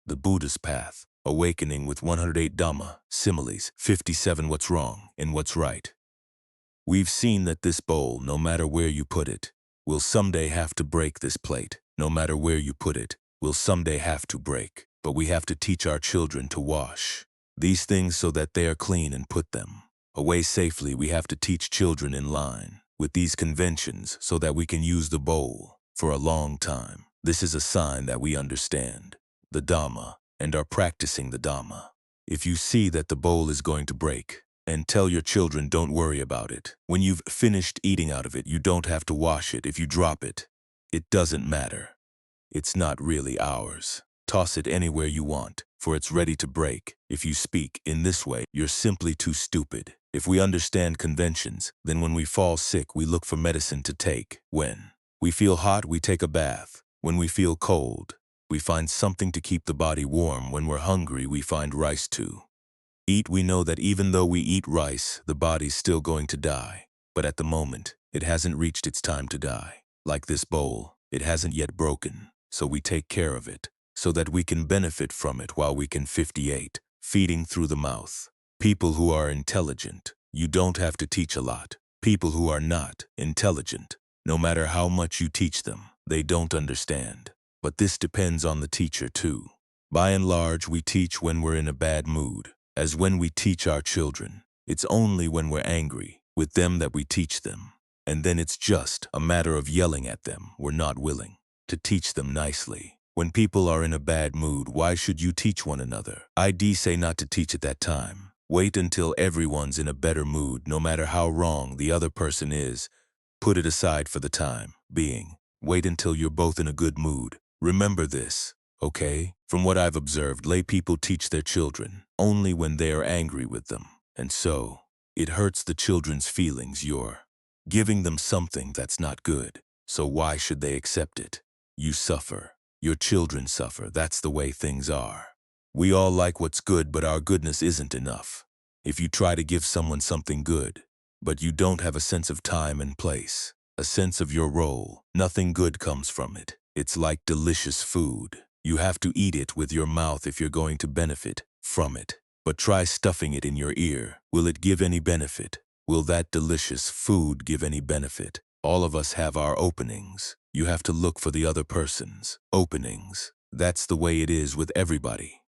The Buddhist path, awakening with 108 Dhamma, similes, 57 what's wrong and what's right. We've seen that this bowl, no matter where you put it, will someday have to break. This plate, no matter where you put it, will someday have to break. But we have to teach our children to wash these things so that they are clean and put them away safely. We have to teach children in line with these conventions so that we can use the bowl for a long time. This is a sign that we understand the Dhamma and are practicing the Dhamma. If you see that the bowl is going to break, and tell your children don't worry about it. When you've finished eating out of it, you don't have to wash it. If you drop it, it doesn't matter. It's not really ours. Toss it anywhere you want, for it's ready to break. If you speak in this way, you're simply too stupid. If we understand conventions, then when we fall sick, we look for medicine to take. When we feel hot, we take a bath. When we feel cold, we find something to keep the body warm. When we're hungry, we find rice to eat. We know that even though we eat rice, the body's still going to die. But at the moment, it hasn't reached its time to die. Like this bowl, it hasn't yet broken, so we take care of it, so that we can benefit from it while we can. 58. Feeding through the mouth. People who are intelligent, you don't have to teach a lot. People who are not intelligent, no matter how much you teach them, they don't understand. But this depends on the teacher too. By and large, we teach when we're in a bad mood. As when we teach our children, it's only when we're angry with them that we teach them. And then it's just a matter of yelling at them. We're not willing to teach them nicely. When people are in a bad mood, why should you teach one another? I'd say not to teach at that time. Wait until everyone's in a better mood, no matter how wrong the other person is. Put it aside for the time being. Wait until you're both in a good mood. Remember this. Okay? From what I've observed, lay people teach their children only when they are angry with them. And so, it hurts the children's feelings. You're giving them something that's not good. So why should they accept it? You suffer. Your children suffer. That's the way things are. We all like what's good, but our goodness isn't enough. If you try to give someone something good, but you don't have a sense of time and place, a sense of your role, nothing good comes from it. It's like delicious food. You have to eat it with your mouth if you're going to benefit from it. But try stuffing it in your ear. Will it give any benefit? Will that delicious food give any benefit? All of us have our openings. You have to look for the other person's openings. That's the way it is with everybody.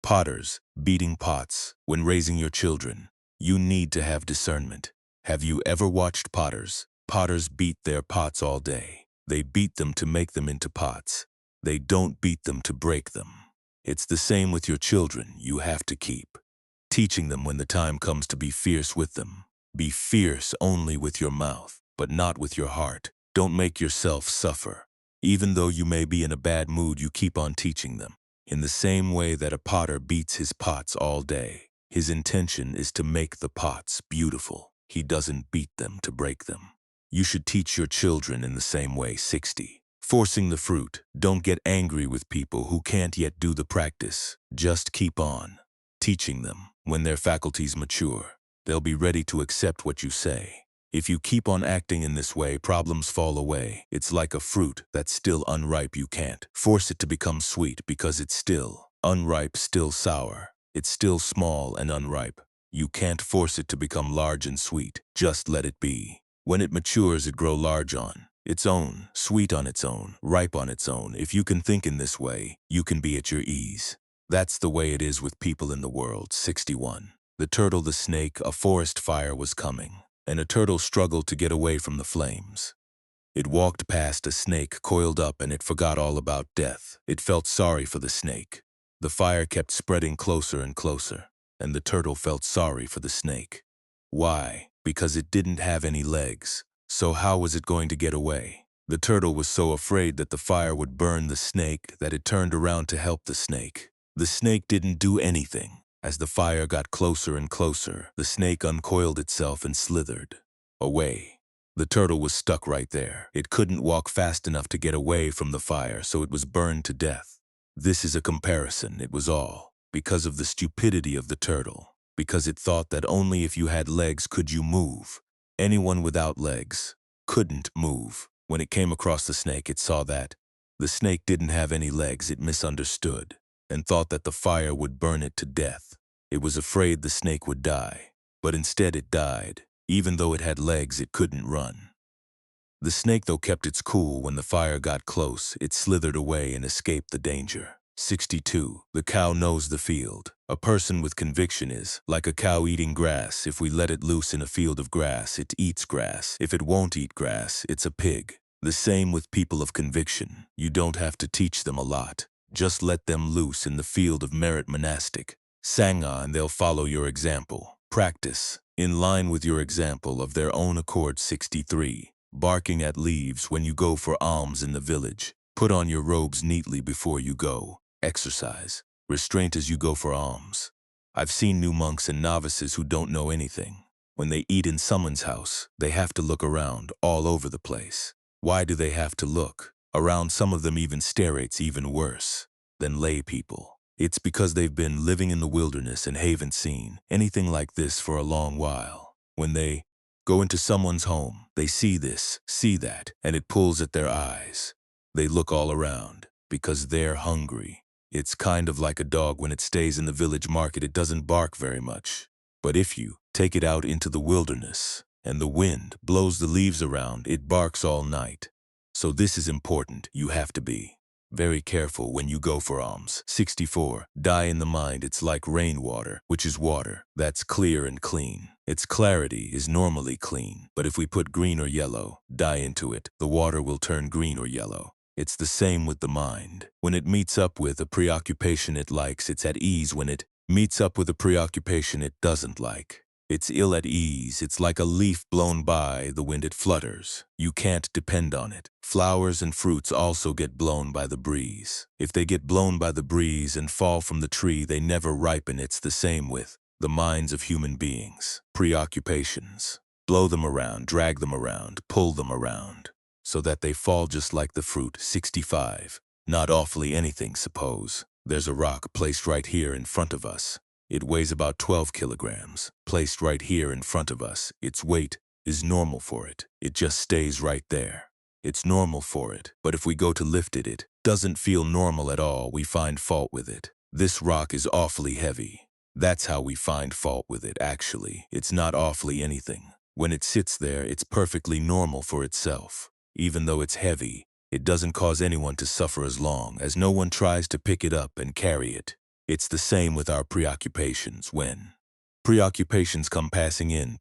Potters, beating pots. When raising your children, you need to have discernment. Have you ever watched potters? Potters beat their pots all day. They beat them to make them into pots. They don't beat them to break them. It's the same with your children. You have to keep teaching them when the time comes to be fierce with them. Be fierce only with your mouth, but not with your heart. Don't make yourself suffer. Even though you may be in a bad mood, you keep on teaching them. In the same way that a potter beats his pots all day, his intention is to make the pots beautiful. He doesn't beat them to break them. You should teach your children in the same way. 60. Forcing the fruit. Don't get angry with people who can't yet do the practice. Just keep on teaching them. When their faculties mature, they'll be ready to accept what you say. If you keep on acting in this way, problems fall away. It's like a fruit that's still unripe. You can't force it to become sweet because it's still unripe, still sour. It's still small and unripe. You can't force it to become large and sweet. Just let it be. When it matures, it grows large on its own, sweet on its own, ripe on its own. If you can think in this way, you can be at your ease. That's the way it is with people in the world. 61. The turtle, the snake. A forest fire was coming, and a turtle struggled to get away from the flames. It walked past a snake coiled up, and it forgot all about death. It felt sorry for the snake. The fire kept spreading closer and closer, and the turtle felt sorry for the snake. Why? Because it didn't have any legs. So how was it going to get away? The turtle was so afraid that the fire would burn the snake that it turned around to help the snake. The snake didn't do anything. As the fire got closer and closer, the snake uncoiled itself and slithered away. The turtle was stuck right there. It couldn't walk fast enough to get away from the fire, so it was burned to death. This is a comparison. It was all because of the stupidity of the turtle, because it thought that only if you had legs could you move. Anyone without legs couldn't move. When it came across the snake, it saw that the snake didn't have any legs. It misunderstood. and thought that the fire would burn it to death. It was afraid the snake would die, but instead it died. Even though it had legs, it couldn't run. The snake, though, kept its cool. When the fire got close, it slithered away and escaped the danger. 62. The cow knows the field. A person with conviction is like a cow eating grass. If we let it loose in a field of grass, it eats grass. If it won't eat grass, it's a pig. The same with people of conviction. You don't have to teach them a lot. Just let them loose in the field of merit monastic Sangha, and they'll follow your example. Practice in line with your example of their own accord. 63. Barking at leaves when you go for alms in the village. Put on your robes neatly before you go. Exercise restraint as you go for alms. I've seen new monks and novices who don't know anything. When they eat in someone's house, they have to look around all over the place. Why do they have to look around? Some of them even stare. It's even worse than lay people. It's because they've been living in the wilderness and haven't seen anything like this for a long while. When they go into someone's home, they see this, see that, and it pulls at their eyes. They look all around because they're hungry. It's kind of like a dog when it stays in the village market. It doesn't bark very much. But if you take it out into the wilderness and the wind blows the leaves around, it barks all night. So this is important. You have to be very careful when you go for alms. 64. Die in the mind. It's like rainwater, which is water that's clear and clean. Its clarity is normally clean, but if we put green or yellow dye into it, the water will turn green or yellow. It's the same with the mind. When it meets up with a preoccupation it likes, it's at ease. When it meets up with a preoccupation it doesn't like, it's ill at ease. It's like a leaf blown by the wind. It flutters. You can't depend on it. Flowers and fruits also get blown by the breeze. If they get blown by the breeze and fall from the tree, they never ripen. It's the same with the minds of human beings. Preoccupations. Blow them around, drag them around, pull them around, so that they fall just like the fruit. 65. Not awfully anything. Suppose there's a rock placed right here in front of us. It weighs about 12 kilograms. Placed right here in front of us, its weight is normal for it. It just stays right there. It's normal for it. But if we go to lift it, it doesn't feel normal at all. We find fault with it. This rock is awfully heavy. That's how we find fault with it. Actually, it's not awfully anything. When it sits there, it's perfectly normal for itself. Even though it's heavy, it doesn't cause anyone to suffer as long as no one tries to pick it up and carry it. It's the same with our preoccupations. When preoccupations come passing in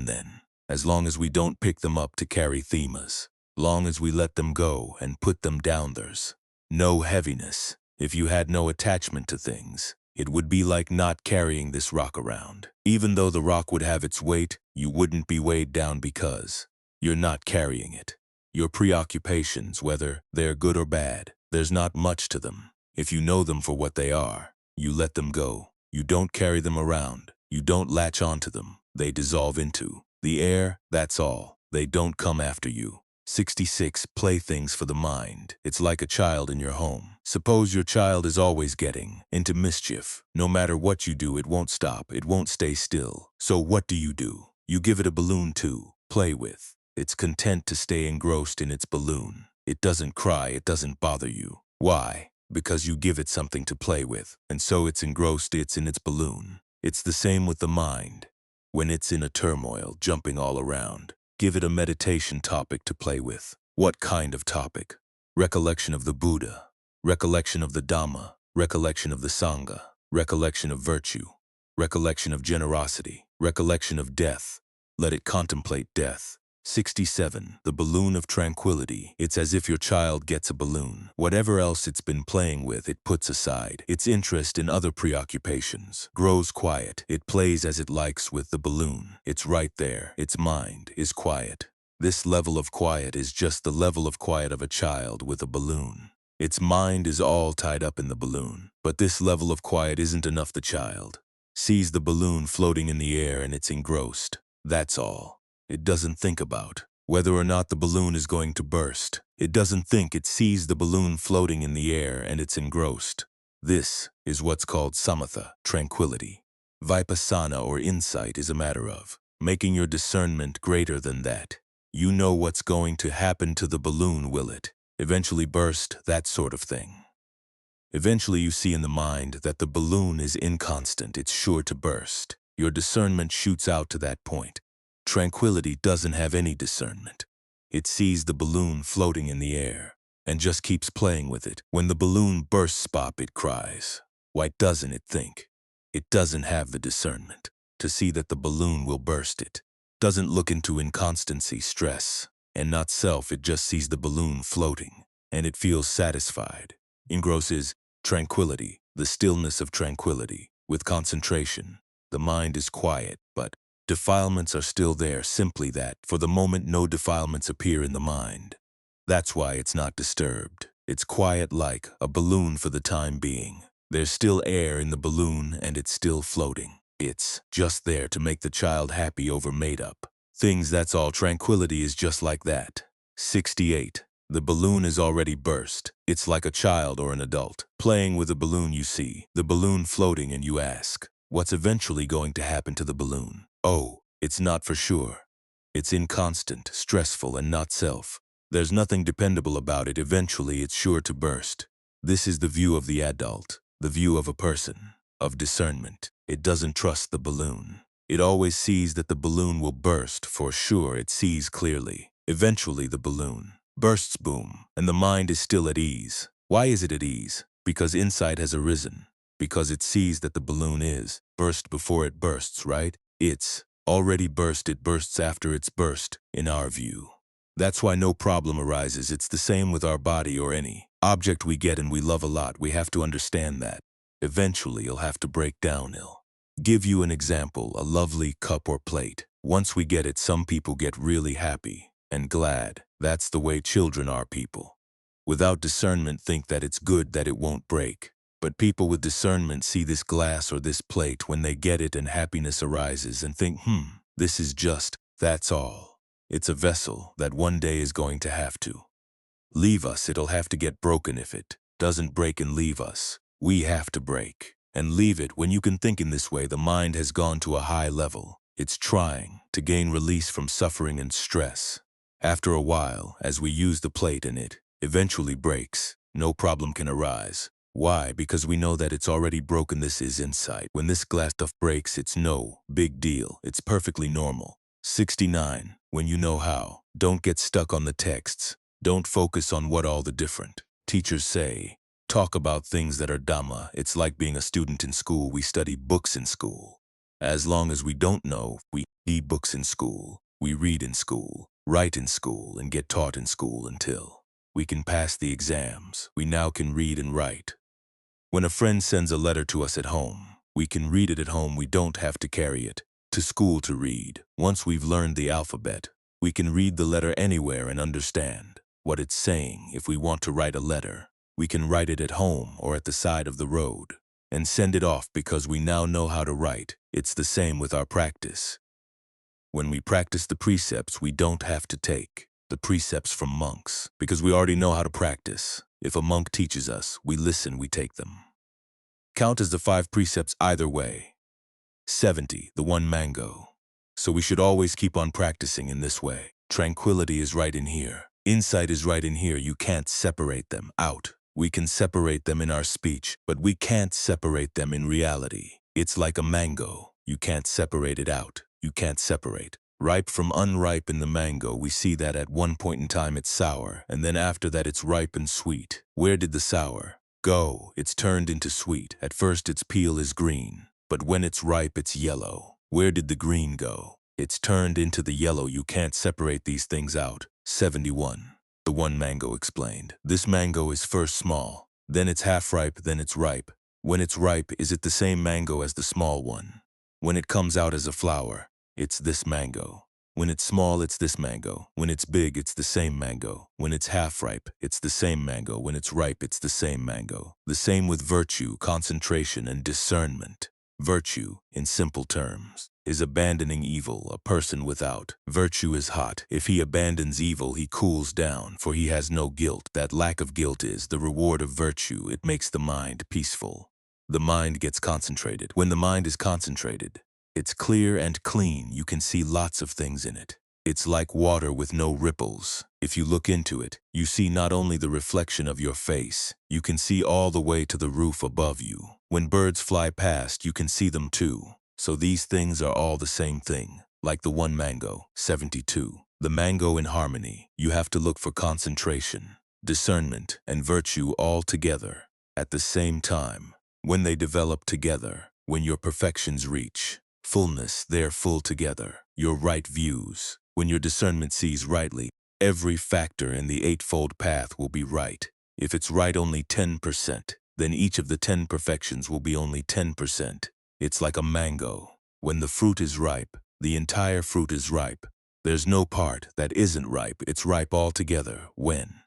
then, as long as we don't pick them up to carry themas, long as we let them go and put them down, there's no heaviness. If you had no attachment to things, it would be like not carrying this rock around. Even though the rock would have its weight, you wouldn't be weighed down because you're not carrying it. Your preoccupations, whether they're good or bad, there's not much to them. If you know them for what they are, you let them go. You don't carry them around. You don't latch onto them. They dissolve into the air, that's all. They don't come after you. 66. Playthings for the mind. It's like a child in your home. Suppose your child is always getting into mischief. No matter what you do, it won't stop. It won't stay still. So what do? You give it a balloon to play with. It's content to stay engrossed in its balloon. It doesn't cry. It doesn't bother you. Why? Because you give it something to play with, and so it's engrossed. It's in its balloon. It's the same with the mind. When it's in a turmoil, jumping all around, give it a meditation topic to play with. What kind of topic? Recollection of the Buddha, recollection of the Dhamma, recollection of the Sangha, recollection of virtue, recollection of generosity, recollection of death. Let it contemplate death. 67. The balloon of tranquility. It's as if your child gets a balloon. Whatever else it's been playing with, it puts aside. Its interest in other preoccupations grows quiet. It plays as it likes with the balloon. It's right there. Its mind is quiet. This level of quiet is just the level of quiet of a child with a balloon. Its mind is all tied up in the balloon. But this level of quiet isn't enough. The child sees the balloon floating in the air and it's engrossed. That's all. It doesn't think about whether or not the balloon is going to burst. It doesn't think. It sees the balloon floating in the air and it's engrossed. This is what's called samatha, tranquility. Vipassana, or insight, is a matter of making your discernment greater than that. You know what's going to happen to the balloon. Will it eventually burst? That sort of thing. Eventually you see in the mind that the balloon is inconstant, it's sure to burst. Your discernment shoots out to that point. Tranquility doesn't have any discernment. It sees the balloon floating in the air and just keeps playing with it. When the balloon bursts pop, it cries. Why doesn't it think? It doesn't have the discernment to see that the balloon will burst it. Doesn't look into inconstancy, stress, and not self. It just sees the balloon floating, and it feels satisfied. Engrosses tranquility, the stillness of tranquility. With concentration, the mind is quiet, but defilements are still there, simply that, for the moment, no defilements appear in the mind. That's why it's not disturbed. It's quiet like a balloon for the time being. There's still air in the balloon and it's still floating. It's just there to make the child happy over made-up things, that's all. Tranquility is just like that. 68. The balloon is already burst. It's like a child or an adult playing with a balloon. You see the balloon floating and you ask, what's eventually going to happen to the balloon? Oh, it's not for sure. It's inconstant, stressful, and not self. There's nothing dependable about it. Eventually it's sure to burst. This is the view of the adult, the view of a person, of discernment. It doesn't trust the balloon. It always sees that the balloon will burst for sure. It sees clearly. Eventually the balloon bursts, boom, and the mind is still at ease. Why is it at ease? Because insight has arisen. Because it sees that the balloon is burst before it bursts, right? It's already burst. It bursts after it's burst, in our view. That's why no problem arises. It's the same with our body or any object we get and we love a lot. We have to understand that. Eventually it'll have to break down. It'll give you an example, a lovely cup or plate. Once we get it, some people get really happy and glad. That's the way children are. People without discernment think that it's good, that it won't break. But people with discernment see this glass or this plate when they get it, and happiness arises and think, this is just, that's all. It's a vessel that one day is going to have to leave us. It'll have to get broken. If it doesn't break and leave us, we have to break and leave it. When you can think in this way, the mind has gone to a high level. It's trying to gain release from suffering and stress. After a while, as we use the plate and it eventually breaks, no problem can arise. Why? Because we know that it's already broken. This is insight. When this glass stuff breaks, it's no big deal. It's perfectly normal. 69. When you know how, don't get stuck on the texts. Don't focus on what all the different teachers say. Talk about things that are Dhamma. It's like being a student in school. We study books in school. As long as we don't know, we read books in school. We read in school, write in school, and get taught in school until we can pass the exams. We now can read and write. When a friend sends a letter to us at home, we can read it at home. We don't have to carry it to school to read. Once we've learned the alphabet, we can read the letter anywhere and understand what it's saying. If we want to write a letter, we can write it at home or at the side of the road and send it off because we now know how to write. It's the same with our practice. When we practice the precepts, we don't have to take the precepts from monks because we already know how to practice. If a monk teaches us, we listen, we take them. Count as the 5 precepts either way. 70, the 1 mango. So we should always keep on practicing in this way. Tranquility is right in here. Insight is right in here. You can't separate them out. We can separate them in our speech, but we can't separate them in reality. It's like a mango. You can't separate it out. You can't separate ripe from unripe. In the mango, we see that at one point in time it's sour, and then after that it's ripe and sweet. Where did the sour go? It's turned into sweet. At first its peel is green, but when it's ripe it's yellow. Where did the green go? It's turned into the yellow. You can't separate these things out. 71. The 1 mango explained. This mango is first small, then it's half ripe, then it's ripe. When it's ripe, is it the same mango as the small one? When it comes out as a flower, it's this mango. When it's small, it's this mango. When it's big, it's the same mango. When it's half ripe, it's the same mango. When it's ripe, it's the same mango. The same with virtue, concentration, and discernment. Virtue, in simple terms, is abandoning evil. A person without virtue is hot. If he abandons evil, he cools down, for he has no guilt. That lack of guilt is the reward of virtue. It makes the mind peaceful. The mind gets concentrated. When the mind is concentrated, it's clear and clean. You can see lots of things in it. It's like water with no ripples. If you look into it, you see not only the reflection of your face, you can see all the way to the roof above you. When birds fly past, you can see them too. So these things are all the same thing, like the one mango, 72. The mango in harmony, you have to look for concentration, discernment, and virtue all together at the same time. When they develop together, when your perfections reach fullness, they're full together. Your right views, when your discernment sees rightly, every factor in the eightfold path will be right. If it's right only 10%, then each of the 10 perfections will be only 10%. It's like a mango. When the fruit is ripe, the entire fruit is ripe. There's no part that isn't ripe. It's ripe altogether. When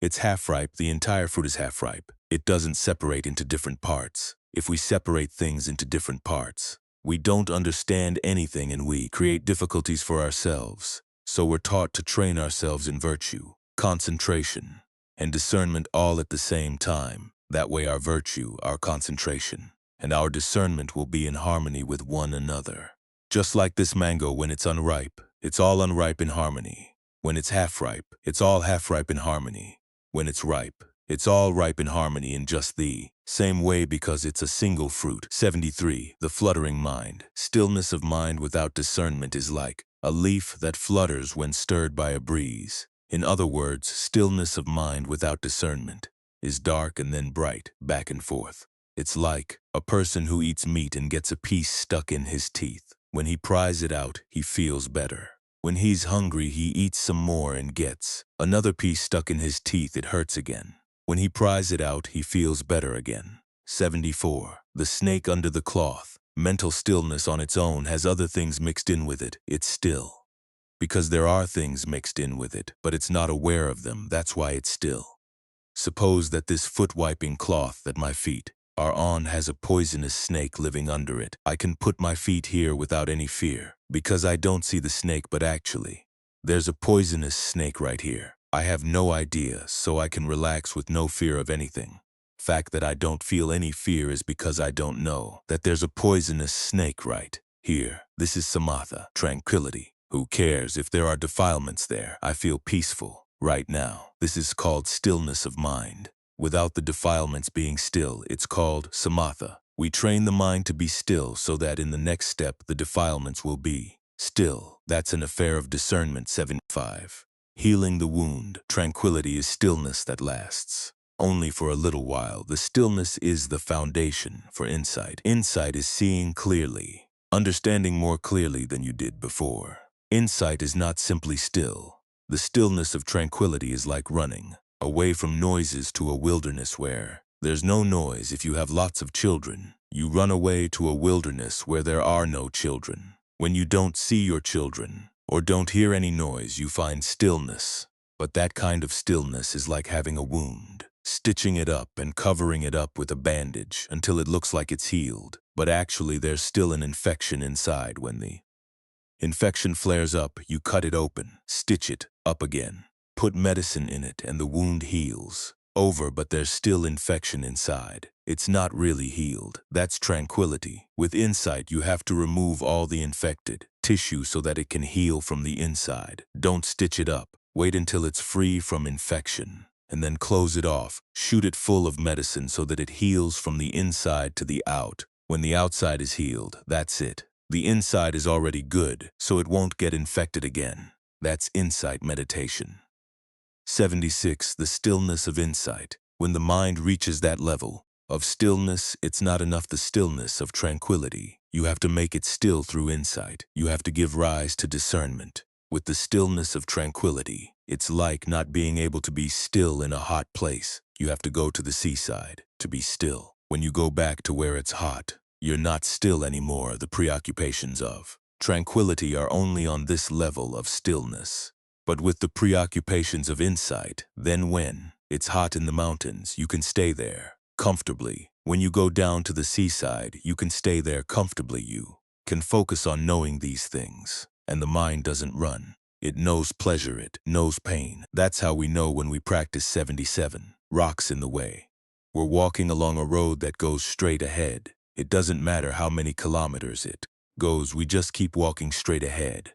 it's half ripe, the entire fruit is half ripe. It doesn't separate into different parts. If we separate things into different parts, we don't understand anything and we create difficulties for ourselves. So we're taught to train ourselves in virtue, concentration, and discernment all at the same time. That way our virtue, our concentration, and our discernment will be in harmony with one another. Just like this mango, when it's unripe, it's all unripe in harmony. When it's half ripe, it's all half ripe in harmony. When it's ripe, it's all ripe in harmony in just the same way because it's a single fruit. 73. The fluttering mind. Stillness of mind without discernment is like a leaf that flutters when stirred by a breeze. In other words, stillness of mind without discernment is dark and then bright, back and forth. It's like a person who eats meat and gets a piece stuck in his teeth. When he pries it out, he feels better. When he's hungry, he eats some more and gets another piece stuck in his teeth. It hurts again. When he pries it out, he feels better again. 74. The snake under the cloth. Mental stillness on its own has other things mixed in with it. It's still. Because there are things mixed in with it, but it's not aware of them. That's why it's still. Suppose that this foot-wiping cloth that my feet are on has a poisonous snake living under it. I can put my feet here without any fear, because I don't see the snake, but actually, there's a poisonous snake right here. I have no idea, so I can relax with no fear of anything. Fact that I don't feel any fear is because I don't know that there's a poisonous snake right here. This is samatha, tranquility. Who cares if there are defilements there? I feel peaceful right now. This is called stillness of mind. Without the defilements being still, it's called samatha. We train the mind to be still so that in the next step the defilements will be still. That's an affair of discernment. 75. Healing the wound. Tranquility is stillness that lasts only for a little while. The stillness is the foundation for insight. Insight is seeing clearly, understanding more clearly than you did before. Insight is not simply still. The stillness of tranquility is like running away from noises to a wilderness where there's no noise. If you have lots of children, you run away to a wilderness where there are no children. When you don't see your children or don't hear any noise, you find stillness. But that kind of stillness is like having a wound, stitching it up and covering it up with a bandage until it looks like it's healed. But actually there's still an infection inside. When the infection flares up, you cut it open, stitch it up again, put medicine in it, and the wound heals. Over, but there's still infection inside. It's not really healed. That's tranquility. With insight, you have to remove all the infected tissue so that it can heal from the inside. Don't stitch it up. Wait until it's free from infection, and then close it off. Shoot it full of medicine so that it heals from the inside to the out. When the outside is healed, that's it. The inside is already good, so it won't get infected again. That's insight meditation. 76. The stillness of insight. When the mind reaches that level of stillness, it's not enough the stillness of tranquility. You have to make it still through insight. You have to give rise to discernment. With the stillness of tranquility, it's like not being able to be still in a hot place. You have to go to the seaside to be still. When you go back to where it's hot, you're not still anymore. The preoccupations of tranquility are only on this level of stillness. But with the preoccupations of insight, then when it's hot in the mountains, you can stay there comfortably. When you go down to the seaside, you can stay there comfortably. You can focus on knowing these things, and the mind doesn't run. It knows pleasure, it knows pain. That's how we know when we practice. 77. Rocks in the way. We're walking along a road that goes straight ahead. It doesn't matter how many kilometers it goes, we just keep walking straight ahead.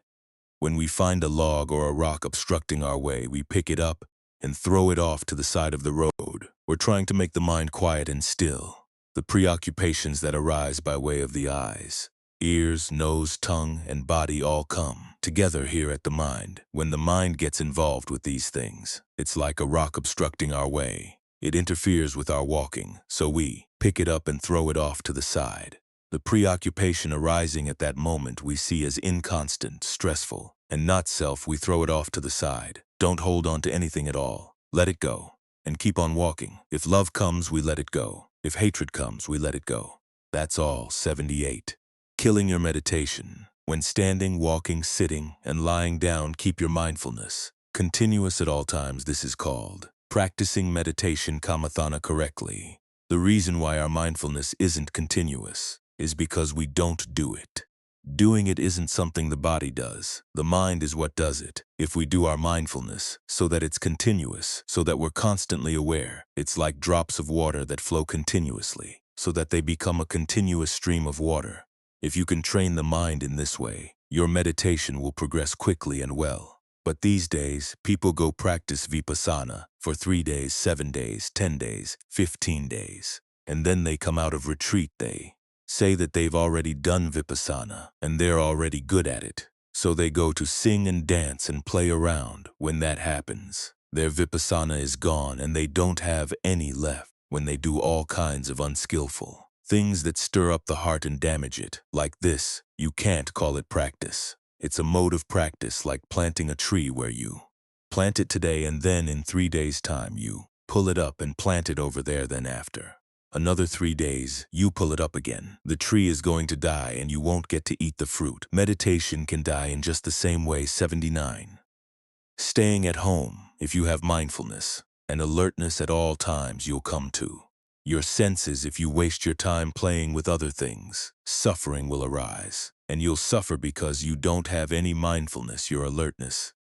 When we find a log or a rock obstructing our way, we pick it up and throw it off to the side of the road. We're trying to make the mind quiet and still. The preoccupations that arise by way of the eyes, ears, nose, tongue, and body all come together here at the mind. When the mind gets involved with these things, it's like a rock obstructing our way. It interferes with our walking, so we pick it up and throw it off to the side. The preoccupation arising at that moment we see as inconstant, stressful, and not self. We throw it off to the side. Don't hold on to anything at all. Let it go, and keep on walking. If love comes, we let it go. If hatred comes, we let it go. That's all. 78. Killing your meditation. When standing, walking, sitting, and lying down, keep your mindfulness continuous at all times. This is called practicing meditation kamathana correctly. The reason why our mindfulness isn't continuous is because we don't do it. Doing it isn't something the body does. The mind is what does it. If we do our mindfulness so that it's continuous, so that we're constantly aware, it's like drops of water that flow continuously, so that they become a continuous stream of water. If you can train the mind in this way, your meditation will progress quickly and well. But these days, people go practice vipassana for 3 days, 7 days, 10 days, 15 days. And then they come out of retreat. They say that they've already done vipassana and they're already good at it. So they go to sing and dance and play around. When that happens, their vipassana is gone and they don't have any left. When they do all kinds of unskillful things that stir up the heart and damage it, like this, you can't call it practice. It's a mode of practice, like planting a tree where you plant it today and then in 3 days' time you pull it up and plant it over there. Then after another 3 days, you pull it up again. The tree is going to die and you won't get to eat the fruit. Meditation can die in just the same way. 79. Staying at home. If you have mindfulness and alertness at all times, you'll come to your senses. If you waste your time playing with other things, suffering will arise. And you'll suffer because you don't have any mindfulness. Your alertness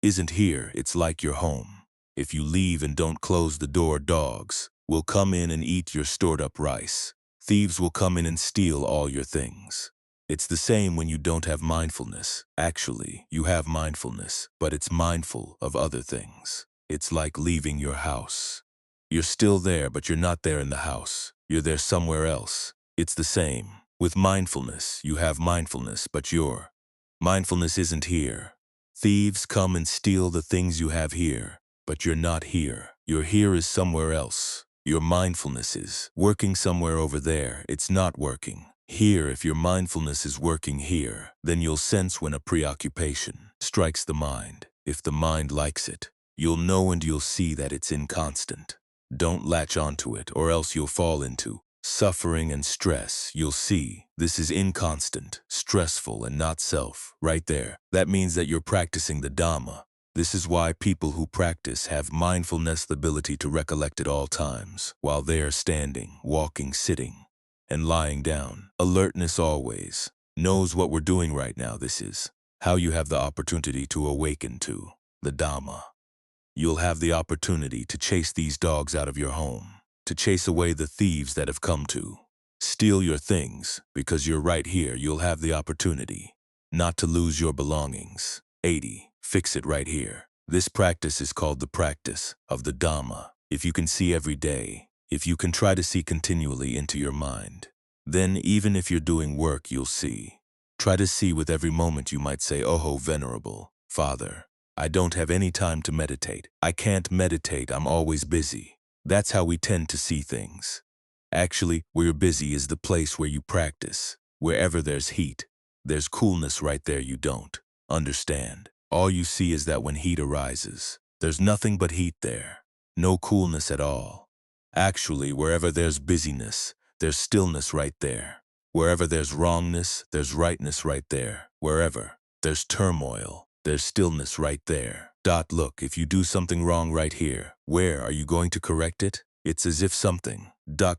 isn't here. It's like your home. If you leave and don't close the door, dogs will come in and eat your stored up rice. Thieves will come in and steal all your things. It's the same when you don't have mindfulness. Actually, you have mindfulness, but it's mindful of other things. It's like leaving your house. You're still there, but you're not there in the house. You're there somewhere else. It's the same. With mindfulness, you have mindfulness, but your mindfulness isn't here. Thieves come and steal the things you have here, but you're not here. Your here is somewhere else. Your mindfulness is working somewhere over there. It's not working here. If your mindfulness is working here, then you'll sense when a preoccupation strikes the mind. If the mind likes it, you'll know and you'll see that it's inconstant. Don't latch onto it, or else you'll fall into suffering and stress. You'll see this is inconstant, stressful, and not self. Right there. That means that you're practicing the Dhamma. This is why people who practice have mindfulness, the ability to recollect at all times, while they are standing, walking, sitting, and lying down. Alertness always knows what we're doing right now. This is how you have the opportunity to awaken to the Dhamma. You'll have the opportunity to chase these dogs out of your home, to chase away the thieves that have come to steal your things. Because you're right here, you'll have the opportunity not to lose your belongings. 80. Fix it right here. This practice is called the practice of the Dhamma. If you can see every day, if you can try to see continually into your mind, then even if you're doing work, you'll see. Try to see with every moment. You might say, "Oh, Venerable Father, I don't have any time to meditate. I can't meditate. I'm always busy." That's how we tend to see things. Actually, where you're busy is the place where you practice. Wherever there's heat, there's coolness right there. You don't understand. All you see is that when heat arises, there's nothing but heat there. No coolness at all. Actually, wherever there's busyness, there's stillness right there. Wherever there's wrongness, there's rightness right there. Wherever there's turmoil, there's stillness right there. Look, if you do something wrong right here, where are you going to correct it? It's as if something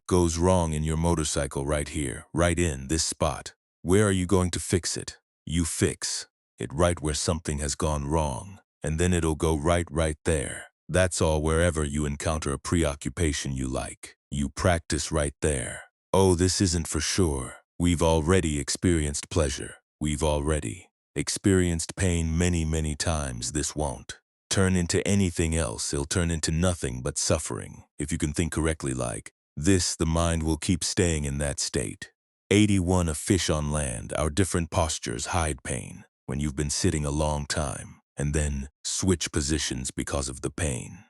goes wrong in your motorcycle right here, right in this spot. Where are you going to fix it? You fix it right where something has gone wrong, and then it'll go right there. That's all. Wherever you encounter a preoccupation you like, you practice right there. Oh, this isn't for sure. We've already experienced pleasure. We've already Experienced pain many, many times, this won't turn into anything else. It'll turn into nothing but suffering. If you can think correctly like this, the mind will keep staying in that state. 81. A fish on land. Our different postures hide pain. When you've been sitting a long time and then switch positions because of the pain.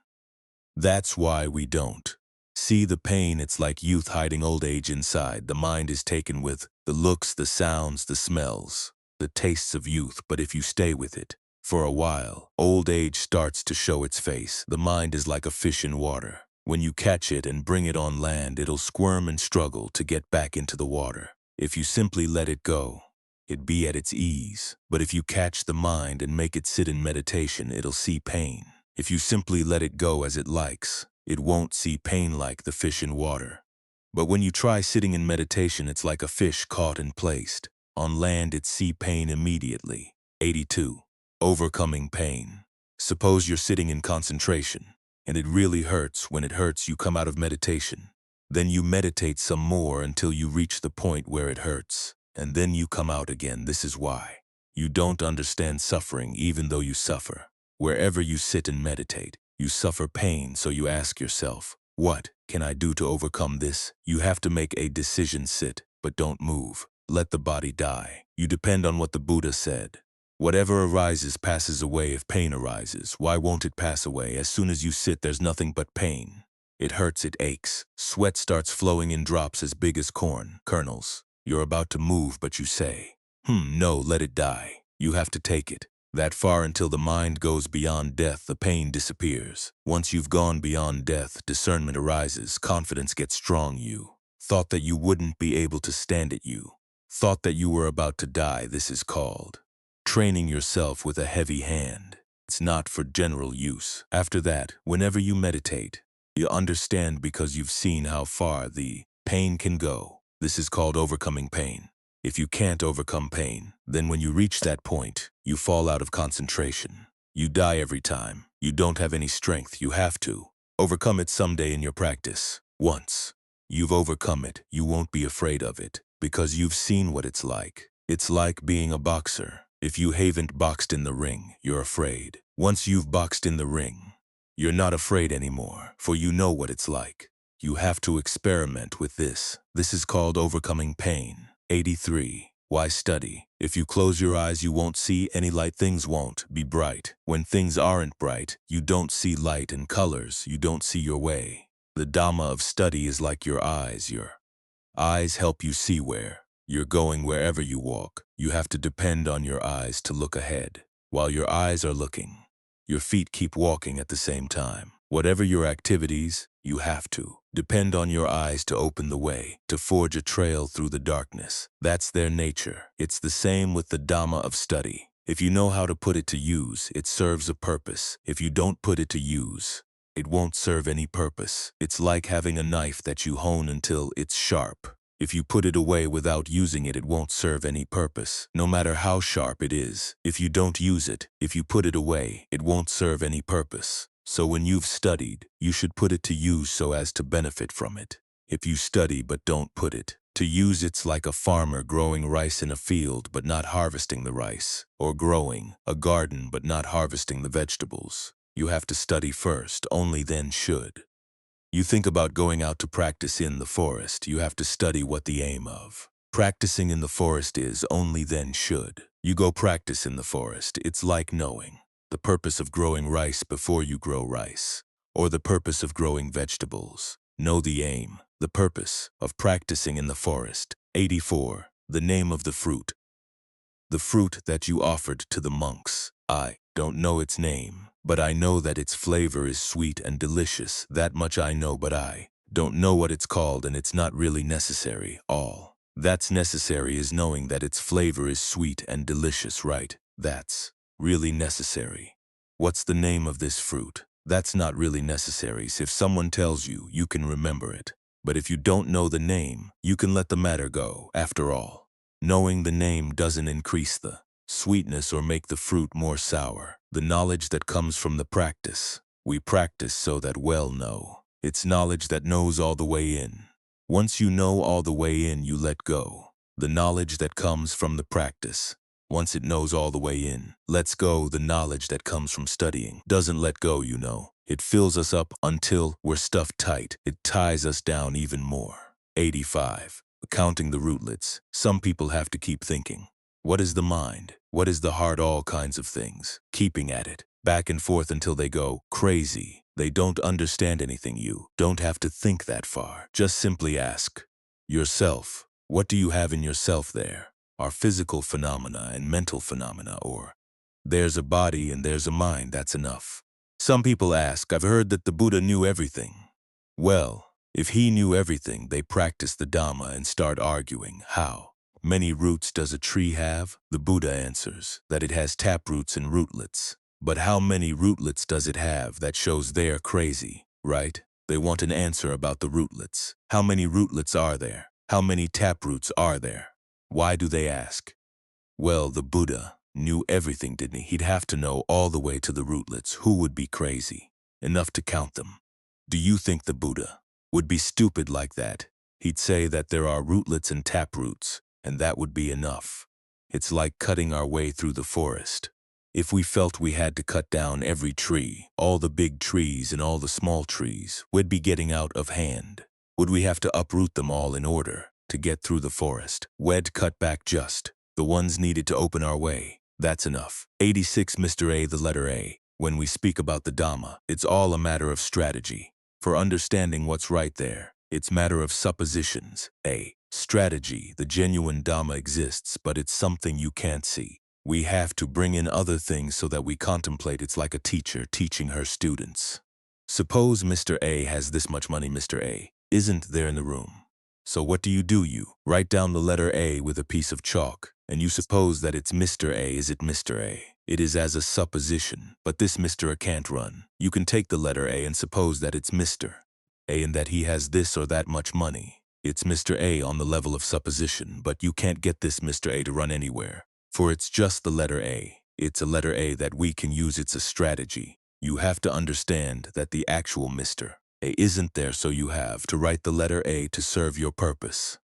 That's why we don't see the pain. It's like youth hiding old age inside. The mind is taken with the looks, the sounds, the smells, the tastes of youth. But if you stay with it for a while, old age starts to show its face. The mind is like a fish in water. When you catch it and bring it on land, it'll squirm and struggle to get back into the water. If you simply let it go, it'd be at its ease. But if you catch the mind and make it sit in meditation, it'll see pain. If you simply let it go as it likes, it won't see pain like the fish in water. But when you try sitting in meditation, it's like a fish caught and placed. On land, it see pain immediately. 82. Overcoming pain. Suppose you're sitting in concentration, and it really hurts. When it hurts, you come out of meditation. Then you meditate some more until you reach the point where it hurts, and then you come out again. This is why you don't understand suffering even though you suffer. Wherever you sit and meditate, you suffer pain, so you ask yourself, what can I do to overcome this? You have to make a decision. Sit, but don't move. Let the body die. You depend on what the Buddha said. Whatever arises passes away. If pain arises, why won't it pass away? As soon as you sit, there's nothing but pain. It hurts, it aches. Sweat starts flowing in drops as big as corn kernels. You're about to move, but you say, no, let it die. You have to take it that far until the mind goes beyond death. The pain disappears. Once you've gone beyond death, discernment arises. Confidence gets strong. You thought that you wouldn't be able to stand it. You thought that you were about to die. This is called training yourself with a heavy hand. It's not for general use. After that, whenever you meditate, you understand because you've seen how far the pain can go. This is called overcoming pain. If you can't overcome pain, then when you reach that point, you fall out of concentration. You die every time. You don't have any strength. You have to overcome it someday in your practice. Once you've overcome it, you won't be afraid of it because you've seen what it's like. It's like being a boxer. If you haven't boxed in the ring, you're afraid. Once you've boxed in the ring, you're not afraid anymore, for you know what it's like. You have to experiment with this. This is called overcoming pain. 83. Why study? If you close your eyes, you won't see any light. Things won't be bright. When things aren't bright, you don't see light and colors. You don't see your way. The Dhamma of study is like your eyes. Your eyes help you see where you're going. Wherever you walk, you have to depend on your eyes to look ahead. While your eyes are looking, your feet keep walking at the same time. Whatever your activities, you have to depend on your eyes to open the way, to forge a trail through the darkness. That's their nature. It's the same with the Dhamma of study. If you know how to put it to use, it serves a purpose. If you don't put it to use, it won't serve any purpose. It's like having a knife that you hone until it's sharp. If you put it away without using it, it won't serve any purpose. No matter how sharp it is, if you don't use it, if you put it away, it won't serve any purpose. So when you've studied, you should put it to use so as to benefit from it. If you study but don't put it to use, it's like a farmer growing rice in a field but not harvesting the rice, or growing a garden but not harvesting the vegetables. You have to study first, only then should you think about going out to practice in the forest. You have to study what the aim of practicing in the forest is, only then should you go practice in the forest. It's like knowing the purpose of growing rice before you grow rice, or the purpose of growing vegetables. Know the aim, the purpose of practicing in the forest. 84. The name of the fruit. The fruit that you offered to the monks. I don't know its name, but I know that its flavor is sweet and delicious. That much I know, but I don't know what it's called, and it's not really necessary. All that's necessary is knowing that its flavor is sweet and delicious, right? That's really necessary. What's the name of this fruit? That's not really necessary. So if someone tells you, you can remember it. But if you don't know the name, you can let the matter go. After all, knowing the name doesn't increase the sweetness or make the fruit more sour. The knowledge that comes from the practice. We practice so that well know. It's knowledge that knows all the way in. Once you know all the way in, you let go. The knowledge that comes from the practice. once it knows all the way in. Lets go the knowledge that comes from studying. Doesn't let go, you know. It fills us up until we're stuffed tight. It ties us down even more. 85. Counting the rootlets. Some people have to keep thinking. What is the mind? What is the heart? All kinds of things. Keeping at it. Back and forth until they go crazy. They don't understand anything. You don't have to think that far. Just simply ask yourself, what do you have in yourself there? Are physical phenomena and mental phenomena, or there's a body and there's a mind, that's enough. Some people ask, I've heard that the Buddha knew everything. Well, if he knew everything, they practice the Dhamma and start arguing. How many roots does a tree have? The Buddha answers that it has taproots and rootlets. But how many rootlets does it have? That shows they're crazy, right? They want an answer about the rootlets. How many rootlets are there? How many taproots are there? Why do they ask? Well, the Buddha knew everything, didn't he? He'd have to know all the way to the rootlets. Who would be crazy enough to count them? Do you think the Buddha would be stupid like that? He'd say that there are rootlets and taproots, and that would be enough. It's like cutting our way through the forest. If we felt we had to cut down every tree, all the big trees and all the small trees, we'd be getting out of hand. Would we have to uproot them all in order to get through the forest? We'd cut back just the ones needed to open our way. That's enough. 86. Mr. A, the letter A. When we speak about the Dhamma, it's all a matter of strategy. For understanding what's right there, it's matter of suppositions. A strategy. The genuine Dhamma exists, but it's something you can't see. We have to bring in other things so that we contemplate. It's like a teacher teaching her students. Suppose Mr. A has this much money. Mr. A isn't there in the room. So what do? You write down the letter A with a piece of chalk, and you suppose that it's Mr. A. Is it Mr. A? It is as a supposition, but this Mr. A can't run. You can take the letter A and suppose that it's Mr. A and that he has this or that much money. It's Mr. A on the level of supposition, but you can't get this Mr. A to run anywhere, for it's just the letter A. It's a letter A that we can use. It's a strategy. You have to understand that the actual Mr. A isn't there, so you have to write the letter A to serve your purpose.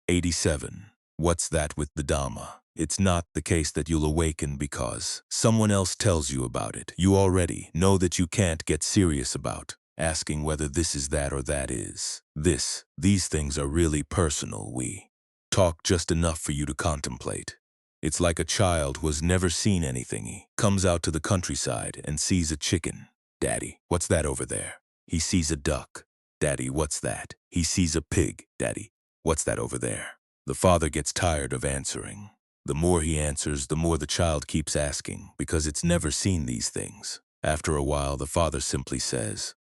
87. What's that with the Dhamma? It's not the case that you'll awaken because someone else tells you about it. You already know that you can't get serious about asking whether this is that or that is this. These things are really personal. We talk just enough for you to contemplate. It's like a child who has never seen anything. He comes out to the countryside and sees a chicken. Daddy, what's that over there? He sees a duck. Daddy, what's that? He sees a pig. Daddy, what's that over there? The father gets tired of answering. The more he answers, the more the child keeps asking, because it's never seen these things. After a while, the father simply says,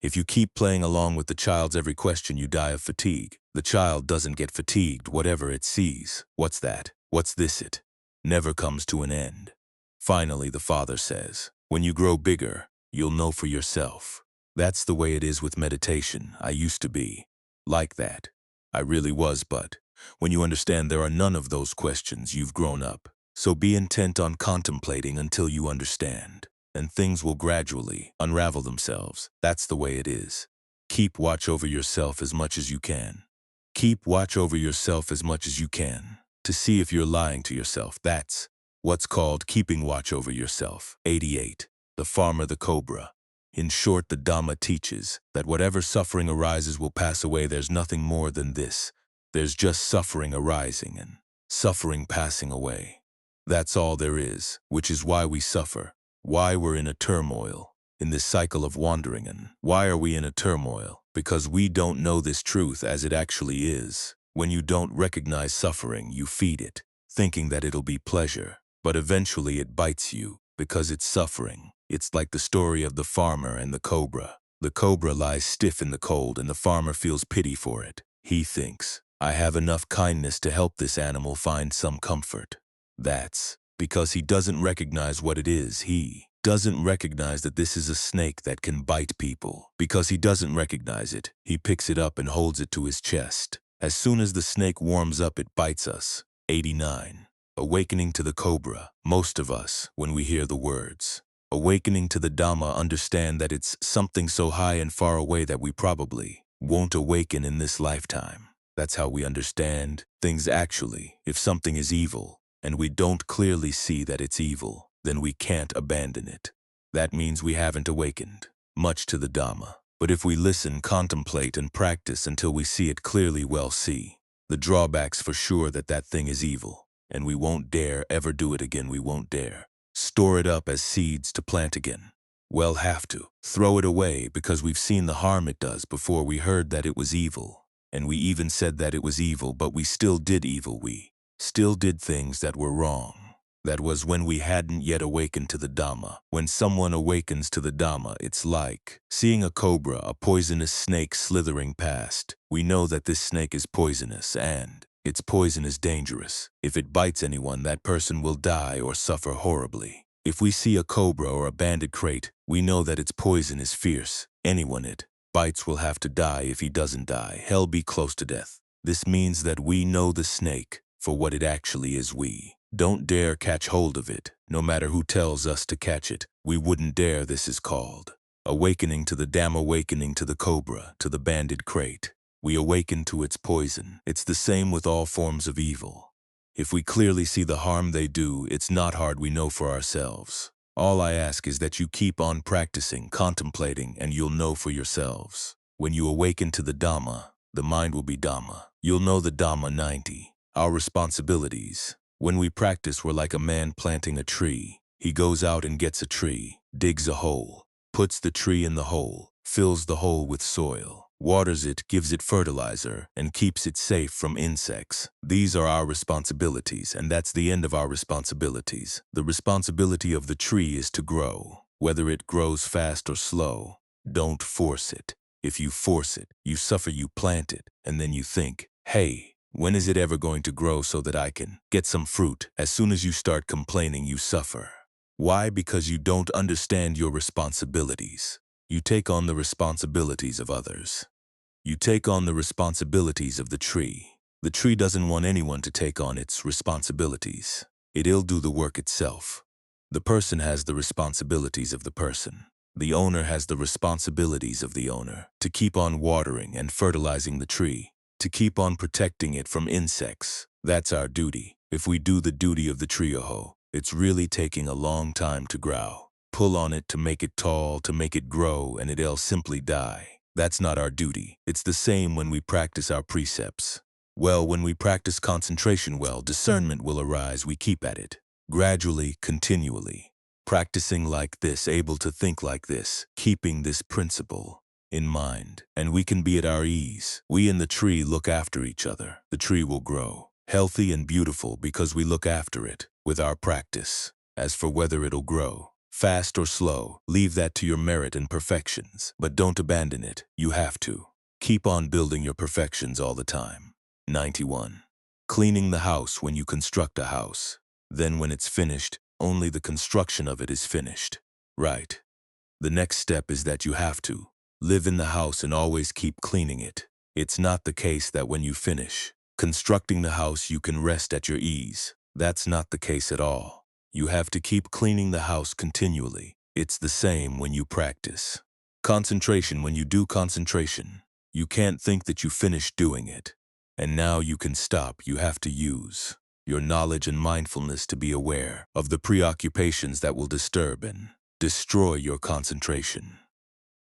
If you keep playing along with the child's every question, you die of fatigue. The child doesn't get fatigued, whatever it sees. What's that? What's this? It never comes to an end. Finally, the father says, when you grow bigger, you'll know for yourself. That's the way it is with meditation. I used to be like that. I really was, but when you understand there are none of those questions, you've grown up. So be intent on contemplating until you understand, and things will gradually unravel themselves. That's the way it is. Keep watch over yourself as much as you can. Keep watch over yourself as much as you can to see if you're lying to yourself. That's what's called keeping watch over yourself. 88. The farmer, the cobra. In short, the Dhamma teaches that whatever suffering arises will pass away. There's nothing more than this. There's just suffering arising and suffering passing away. That's all there is, which is why we suffer, why we're in a turmoil, in this cycle of wandering. And why are we in a turmoil? Because we don't know this truth as it actually is. When you don't recognize suffering, you feed it, thinking that it'll be pleasure, but eventually it bites you because it's suffering. It's like the story of the farmer and the cobra. The cobra lies stiff in the cold and the farmer feels pity for it. He thinks, I have enough kindness to help this animal find some comfort. That's because he doesn't recognize what it is. He doesn't recognize that this is a snake that can bite people. Because he doesn't recognize it, he picks it up and holds it to his chest. As soon as the snake warms up, it bites us. 89. Awakening to the cobra. Most of us, when we hear the words awakening to the Dhamma, understand that it's something so high and far away that we probably won't awaken in this lifetime. That's how we understand things actually. If something is evil, and we don't clearly see that it's evil, then we can't abandon it. That means we haven't awakened much to the Dhamma. But if we listen, contemplate, and practice until we see it clearly, well, see the drawbacks for sure that that thing is evil, and we won't dare ever do it again. We won't dare store it up as seeds to plant again. We'll have to throw it away because we've seen the harm it does before we heard that it was evil. And we even said that it was evil, but we still did evil. We still did things that were wrong. That was when we hadn't yet awakened to the Dhamma. When someone awakens to the Dhamma, it's like seeing a cobra, a poisonous snake slithering past. We know that this snake is poisonous and its poison is dangerous. If it bites anyone, that person will die or suffer horribly. If we see a cobra or a banded crate, we know that its poison is fierce. Anyone it bites will have to die. If he doesn't die, hell be close to death. This means that we know the snake for what it actually is. We don't dare catch hold of it, no matter who tells us to catch it. We wouldn't dare. This is called awakening to the Dhamma, awakening to the cobra, to the banded crate. We awaken to its poison. It's the same with all forms of evil. If we clearly see the harm they do, it's not hard. We know for ourselves. All I ask is that you keep on practicing, contemplating, and you'll know for yourselves. When you awaken to the Dhamma, the mind will be Dhamma. You'll know the Dhamma. 90. Our responsibilities. When we practice, we're like a man planting a tree. He goes out and gets a tree, digs a hole, puts the tree in the hole, fills the hole with soil, waters it, gives it fertilizer, and keeps it safe from insects. These are our responsibilities, and that's the end of our responsibilities. The responsibility of the tree is to grow, whether it grows fast or slow. Don't force it. If you force it, you suffer. You plant it, and then you think, hey, when is it ever going to grow so that I can get some fruit? As soon as you start complaining, you suffer. Why? Because you don't understand your responsibilities. You take on the responsibilities of others. You take on the responsibilities of the tree. The tree doesn't want anyone to take on its responsibilities. It'll do the work itself. The person has the responsibilities of the person. The owner has the responsibilities of the owner to keep on watering and fertilizing the tree, to keep on protecting it from insects. That's our duty. If we do the duty of the tree, it's really taking a long time to grow. Pull on it to make it tall, to make it grow, and it'll simply die. That's not our duty. It's the same when we practice our precepts. Well, when we practice concentration, well, discernment will arise. We keep at it, gradually, continually, practicing like this, able to think like this, keeping this principle in mind, and we can be at our ease. We and the tree look after each other. The tree will grow, healthy and beautiful, because we look after it with our practice. As for whether it'll grow fast or slow, leave that to your merit and perfections, but don't abandon it. You have to keep on building your perfections all the time. 91. Cleaning the house. When you construct a house, then when it's finished, only the construction of it is finished. Right. The next step is that you have to live in the house and always keep cleaning it. It's not the case that when you finish constructing the house you can rest at your ease. That's not the case at all. You have to keep cleaning the house continually. It's the same when you practice concentration. When you do concentration, you can't think that you finished doing it, and now you can stop. You have to use your knowledge and mindfulness to be aware of the preoccupations that will disturb and destroy your concentration.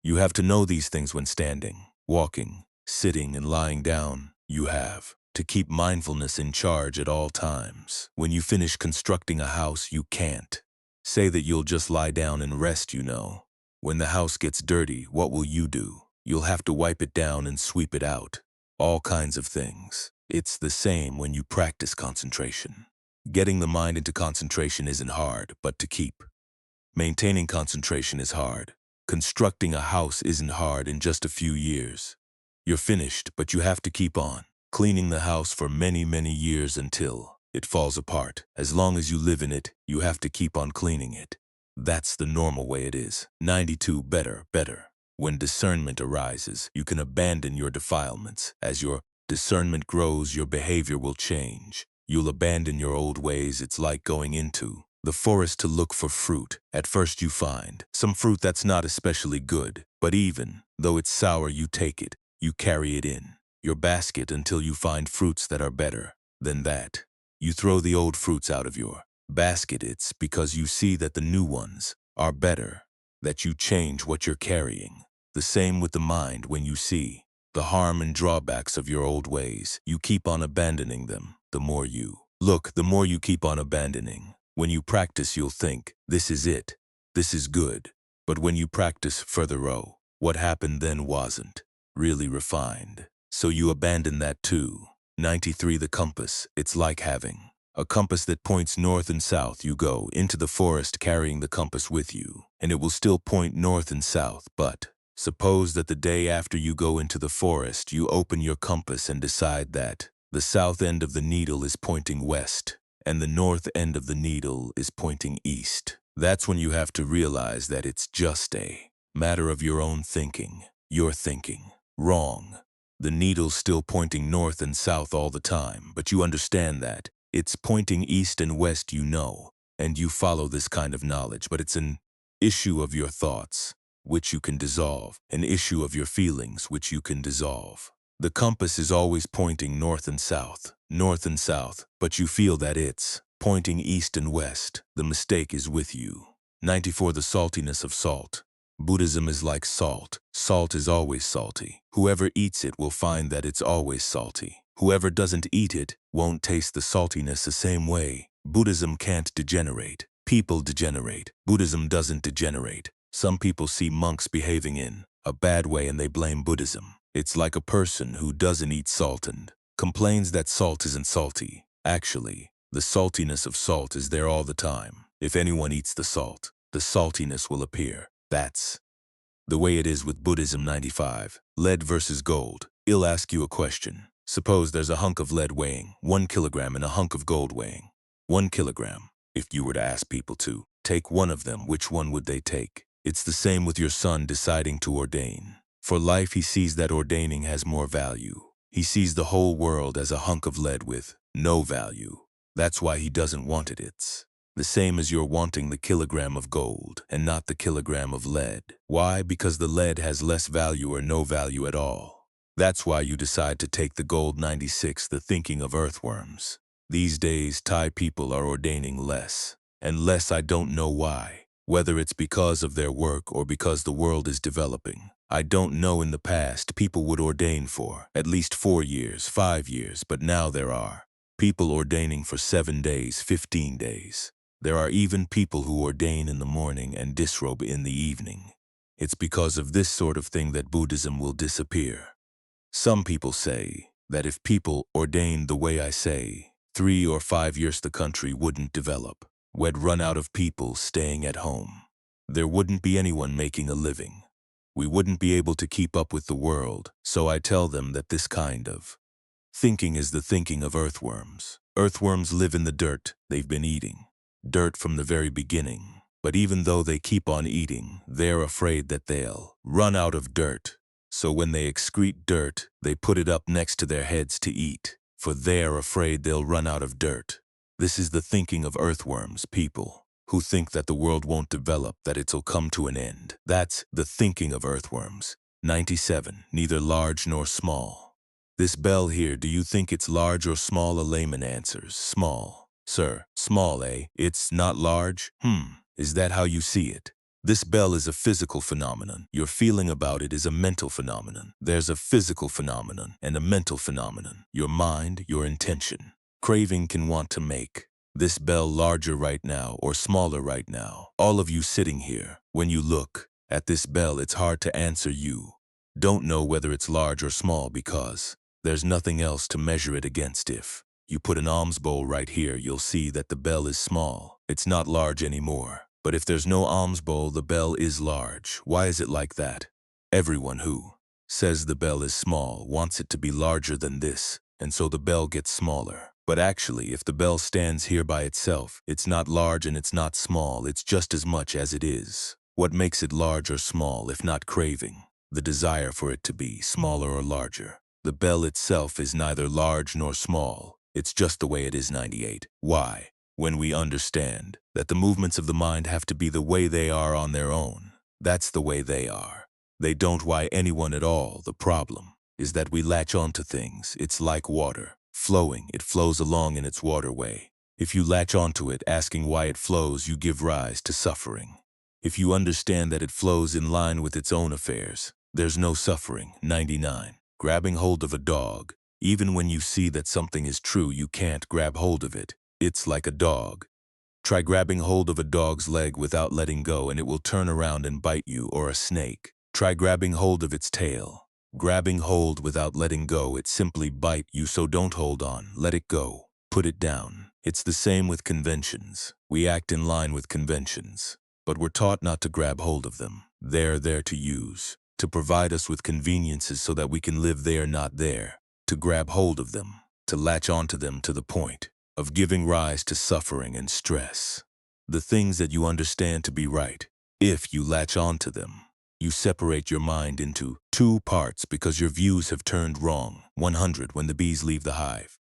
You have to know these things when standing, walking, sitting, and lying down. You have to keep mindfulness in charge at all times. When you finish constructing a house, you can't say that you'll just lie down and rest. When the house gets dirty, what will you do? You'll have to wipe it down and sweep it out. All kinds of things. It's the same when you practice concentration. Getting the mind into concentration isn't hard, but to keep maintaining concentration is hard. Constructing a house isn't hard. In just a few years, you're finished, but you have to keep on cleaning the house for many, many years until it falls apart. As long as you live in it, you have to keep on cleaning it. That's the normal way it is. 92. Better. When discernment arises, you can abandon your defilements. As your discernment grows, your behavior will change. You'll abandon your old ways. It's like going into the forest to look for fruit. At first you find some fruit that's not especially good, but even though it's sour, you take it. You carry it in your basket until you find fruits that are better than that. You throw the old fruits out of your basket. It's because you see that the new ones are better, that you change what you're carrying. The same with the mind. When you see the harm and drawbacks of your old ways, you keep on abandoning them. The more you look, the more you keep on abandoning. When you practice, you'll think, this is it, this is good. But when you practice further, what happened then wasn't really refined. So you abandon that too. 93. The compass. It's like having a compass that points north and south. You go into the forest carrying the compass with you, and it will still point north and south. But suppose that the day after you go into the forest, you open your compass and decide that the south end of the needle is pointing west, and the north end of the needle is pointing east. That's when you have to realize that it's just a matter of your own thinking. You're thinking wrong. The needle's still pointing north and south all the time, but you understand that it's pointing east and west, and you follow this kind of knowledge. But it's an issue of your thoughts, which you can dissolve, an issue of your feelings, which you can dissolve. The compass is always pointing north and south, but you feel that it's pointing east and west. The mistake is with you. 94. The saltiness of salt. Buddhism is like salt. Salt is always salty. Whoever eats it will find that it's always salty. Whoever doesn't eat it won't taste the saltiness the same way. Buddhism can't degenerate. People degenerate. Buddhism doesn't degenerate. Some people see monks behaving in a bad way and they blame Buddhism. It's like a person who doesn't eat salt and complains that salt isn't salty. Actually, the saltiness of salt is there all the time. If anyone eats the salt, the saltiness will appear. That's the way it is with Buddhism. 95. Lead versus gold. I'll ask you a question. Suppose there's a hunk of lead weighing 1 kilogram and a hunk of gold weighing 1 kilogram. If you were to ask people to take one of them, which one would they take? It's the same with your son deciding to ordain. For life, he sees that ordaining has more value. He sees the whole world as a hunk of lead with no value. That's why he doesn't want it. It's the same as you're wanting the kilogram of gold and not the kilogram of lead. Why? Because the lead has less value or no value at all. That's why you decide to take the gold. 96. The thinking of earthworms. These days, Thai people are ordaining less and less. I don't know why. Whether it's because of their work or because the world is developing, I don't know. In the past, people would ordain for at least 4 years, 5 years, but now there are people ordaining for 7 days, 15 days. There are even people who ordain in the morning and disrobe in the evening. It's because of this sort of thing that Buddhism will disappear. Some people say that if people ordained the way I say, 3 or 5 years the country wouldn't develop. We'd run out of people staying at home. There wouldn't be anyone making a living. We wouldn't be able to keep up with the world. So I tell them that this kind of thinking is the thinking of earthworms. Earthworms live in the dirt. They've been eating dirt from the very beginning. But even though they keep on eating, they're afraid that they'll run out of dirt. So when they excrete dirt, they put it up next to their heads to eat, for they're afraid they'll run out of dirt. This is the thinking of earthworms, people who think that the world won't develop, that it'll come to an end. That's the thinking of earthworms. 97. Neither large nor small. This bell here, do you think it's large or small? A layman answers, small. Sir, small, eh? It's not large? Is that how you see it? This bell is a physical phenomenon. Your feeling about it is a mental phenomenon. There's a physical phenomenon and a mental phenomenon. Your mind, your intention. Craving can want to make this bell larger right now or smaller right now. All of you sitting here, when you look at this bell, it's hard to answer. You don't know whether it's large or small because there's nothing else to measure it against. If you put an alms bowl right here, you'll see that the bell is small. It's not large anymore. But if there's no alms bowl, the bell is large. Why is it like that? Everyone who says the bell is small wants it to be larger than this, and so the bell gets smaller. But actually, if the bell stands here by itself, it's not large and it's not small. It's just as much as it is. What makes it large or small, if not craving? The desire for it to be smaller or larger. The bell itself is neither large nor small. It's just the way it is. 98. Why? When we understand that the movements of the mind have to be the way they are on their own, that's the way they are. They don't why anyone at all. The problem is that we latch on to things. It's like water. Flowing, it flows along in its waterway. If you latch onto it, asking why it flows, you give rise to suffering. If you understand that it flows in line with its own affairs, there's no suffering. 99. Grabbing hold of a dog. Even when you see that something is true, you can't grab hold of it. It's like a dog. Try grabbing hold of a dog's leg without letting go and it will turn around and bite you, or a snake. Try grabbing hold of its tail. Grabbing hold without letting go, it simply bite you, so don't hold on. Let it go. Put it down. It's the same with conventions. We act in line with conventions, but we're taught not to grab hold of them. They're there to use, to provide us with conveniences so that we can live there, not there. To grab hold of them, to latch onto them to the point of giving rise to suffering and stress. The things that you understand to be right, if you latch onto them, you separate your mind into two parts because your views have turned wrong. 100. When the bees leave the hive.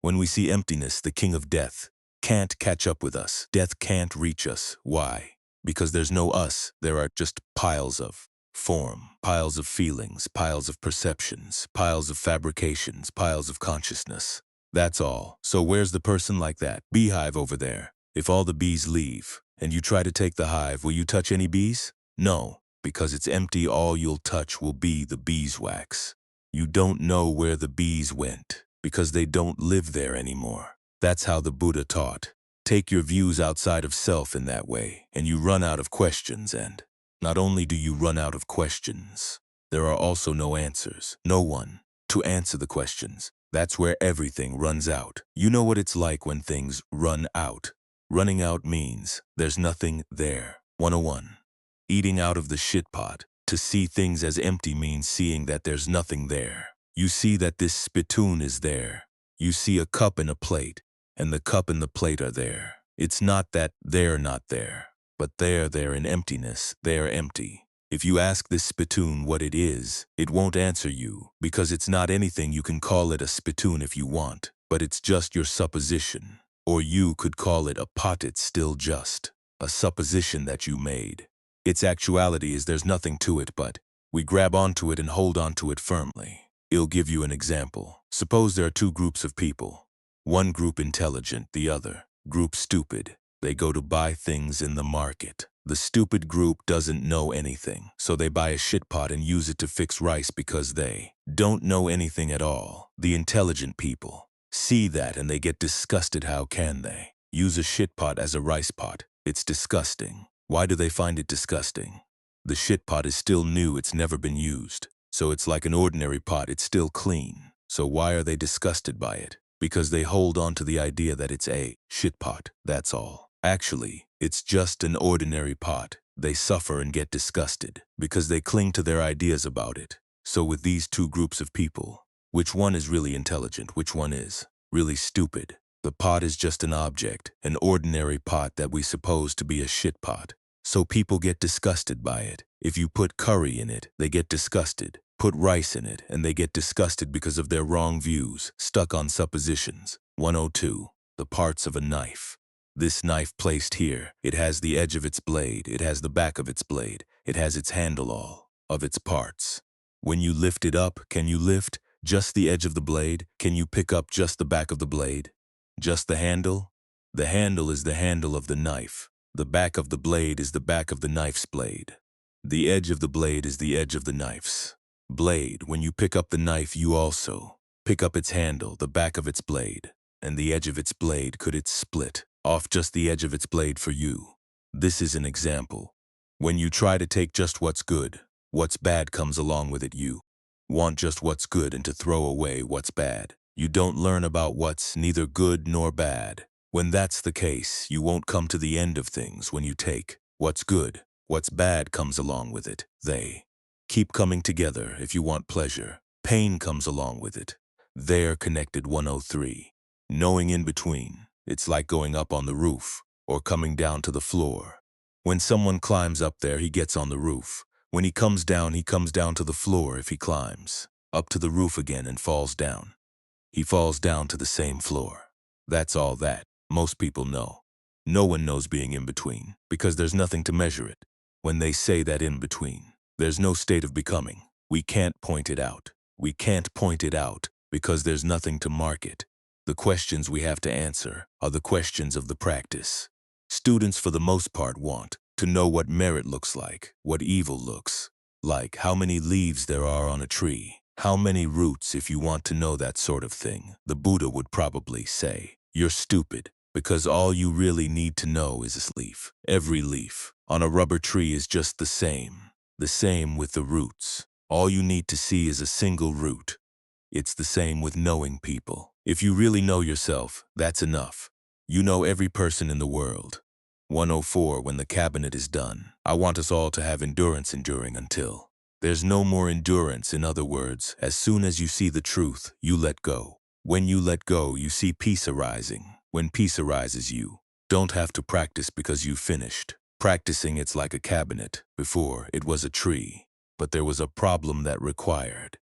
When we see emptiness, the king of death can't catch up with us. Death can't reach us. Why? Because there's no us. There are just piles of form, piles of feelings, piles of perceptions, piles of fabrications, piles of consciousness. That's all. So where's the person like that? Beehive over there. If all the bees leave and you try to take the hive, will you touch any bees? No, because it's empty. All you'll touch will be the beeswax. You don't know where the bees went because they don't live there anymore. That's how the Buddha taught. Take your views outside of self in that way, and you run out of questions. And not only do you run out of questions, there are also no answers. No one to answer the questions. That's where everything runs out. You know what it's like when things run out. Running out means there's nothing there. 101. Eating out of the shit pot. To see things as empty means seeing that there's nothing there. You see that this spittoon is there. You see a cup and a plate, and the cup and the plate are there. It's not that they're not there, but they're there in emptiness. They're empty. If you ask this spittoon what it is, it won't answer you, because it's not anything. You can call it a spittoon if you want, but it's just your supposition. Or you could call it a pot. It's still just a supposition that you made. Its actuality is there's nothing to it, but we grab onto it and hold onto it firmly. I'll give you an example. Suppose there are two groups of people. One group intelligent, the other group stupid. They go to buy things in the market. The stupid group doesn't know anything, so they buy a shit pot and use it to fix rice because they don't know anything at all. The intelligent people see that and they get disgusted. How can they use a shit pot as a rice pot? It's disgusting. Why do they find it disgusting? The shit pot is still new, it's never been used. So it's like an ordinary pot, it's still clean. So why are they disgusted by it? Because they hold on to the idea that it's a shit pot, that's all. Actually, it's just an ordinary pot. They suffer and get disgusted because they cling to their ideas about it. So with these two groups of people, which one is really intelligent, which one is really stupid? The pot is just an object, an ordinary pot that we suppose to be a shit pot. So people get disgusted by it. If you put curry in it, they get disgusted. Put rice in it, and they get disgusted because of their wrong views, stuck on suppositions. 102. The parts of a knife. This knife placed here, it has the edge of its blade, it has the back of its blade, it has its handle, all of its parts. When you lift it up, can you lift just the edge of the blade? Can you pick up just the back of the blade? Just the handle? The handle is the handle of the knife. The back of the blade is the back of the knife's blade. The edge of the blade is the edge of the knife's blade. When you pick up the knife, you also pick up its handle, the back of its blade, and the edge of its blade. Could it split off just the edge of its blade for you? This is an example. When you try to take just what's good, what's bad comes along with it. You want just what's good and to throw away what's bad. You don't learn about what's neither good nor bad. When that's the case, you won't come to the end of things. When you take what's good, what's bad comes along with it. They keep coming together. If you want pleasure, pain comes along with it. They're connected. 103. Knowing in between. It's like going up on the roof or coming down to the floor. When someone climbs up there, he gets on the roof. When he comes down to the floor. If he climbs up to the roof again and falls down, he falls down to the same floor. That's all that most people know. No one knows being in between because there's nothing to measure it. When they say that in between, there's no state of becoming. We can't point it out. We can't point it out. because there's nothing to mark it. The questions we have to answer are the questions of the practice. Students, for the most part, want to know what merit looks like, what evil looks like, how many leaves there are on a tree, how many roots. If you want to know that sort of thing, the Buddha would probably say, "You're stupid, because all you really need to know is a leaf. Every leaf on a rubber tree is just the same with the roots. All you need to see is a single root. It's the same with knowing people. If you really know yourself, that's enough. You know every person in the world." 104. When the cabinet is done, I want us all to have endurance enduring until there's no more endurance. In other words, as soon as you see the truth, you let go. When you let go, you see peace arising. When peace arises, you don't have to practice because you've finished practicing. It's like a cabinet. Before, it was a tree, but there was a problem that required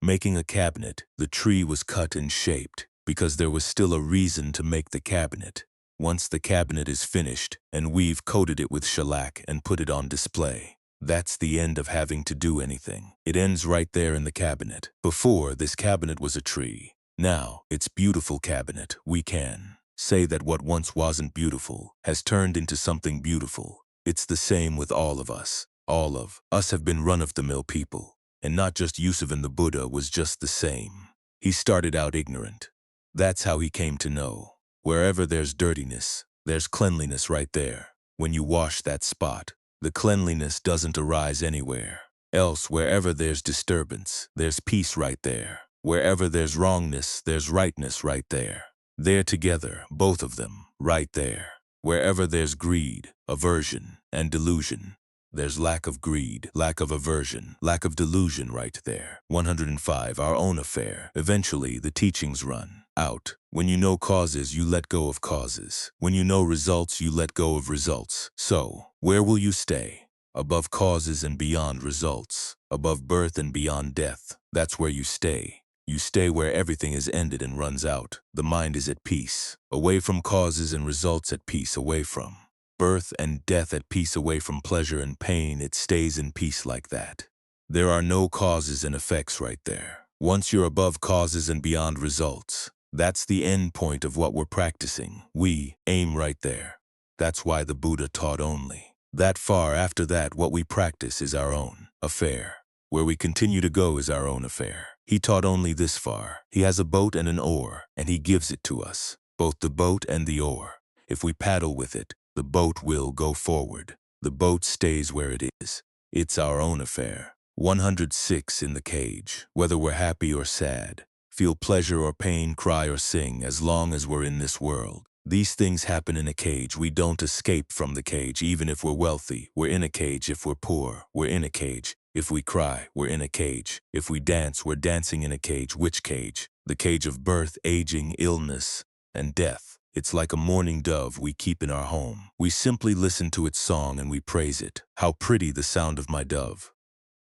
making a cabinet. The tree was cut and shaped because there was still a reason to make the cabinet. Once the cabinet is finished and we've coated it with shellac and put it on display, that's the end of having to do anything. It ends right there in the cabinet. Before, this cabinet was a tree. Now, it's beautiful cabinet. We can say that what once wasn't beautiful has turned into something beautiful. It's the same with all of us. All of us have been run-of-the-mill people. And not just Yusuf. And the Buddha was just the same. He started out ignorant. That's how he came to know. Wherever there's dirtiness, there's cleanliness right there. When you wash that spot, the cleanliness doesn't arise anywhere else. Wherever there's disturbance, there's peace right there. Wherever there's wrongness, there's rightness right there. They're together, both of them, right there. Wherever there's greed, aversion, and delusion, there's lack of greed, lack of aversion, lack of delusion right there. 105. Our own affair. Eventually, the teachings run out. When you know causes, you let go of causes. When you know results, you let go of results. So, where will you stay? Above causes and beyond results. Above birth and beyond death. That's where you stay. You stay where everything is ended and runs out. The mind is at peace. Away from causes and results, at peace. Away from birth and death, at peace. Away from pleasure and pain, it stays in peace like that. There are no causes and effects right there. Once you're above causes and beyond results, that's the end point of what we're practicing. We aim right there. That's why the Buddha taught only that far. After that, what we practice is our own affair. Where we continue to go is our own affair. He taught only this far. He has a boat and an oar, and he gives it to us, both the boat and the oar. If we paddle with it, the boat will go forward. The boat stays where it is. It's our own affair. 106. In the cage. Whether we're happy or sad, feel pleasure or pain, cry or sing, as long as we're in this world, these things happen in a cage. We don't escape from the cage. Even if we're wealthy, we're in a cage. If we're poor, we're in a cage. If we cry, we're in a cage. If we dance, we're dancing in a cage. Which cage? The cage of birth, aging, illness, and death. It's like a mourning dove we keep in our home. We simply listen to its song and we praise it. How pretty the sound of my dove.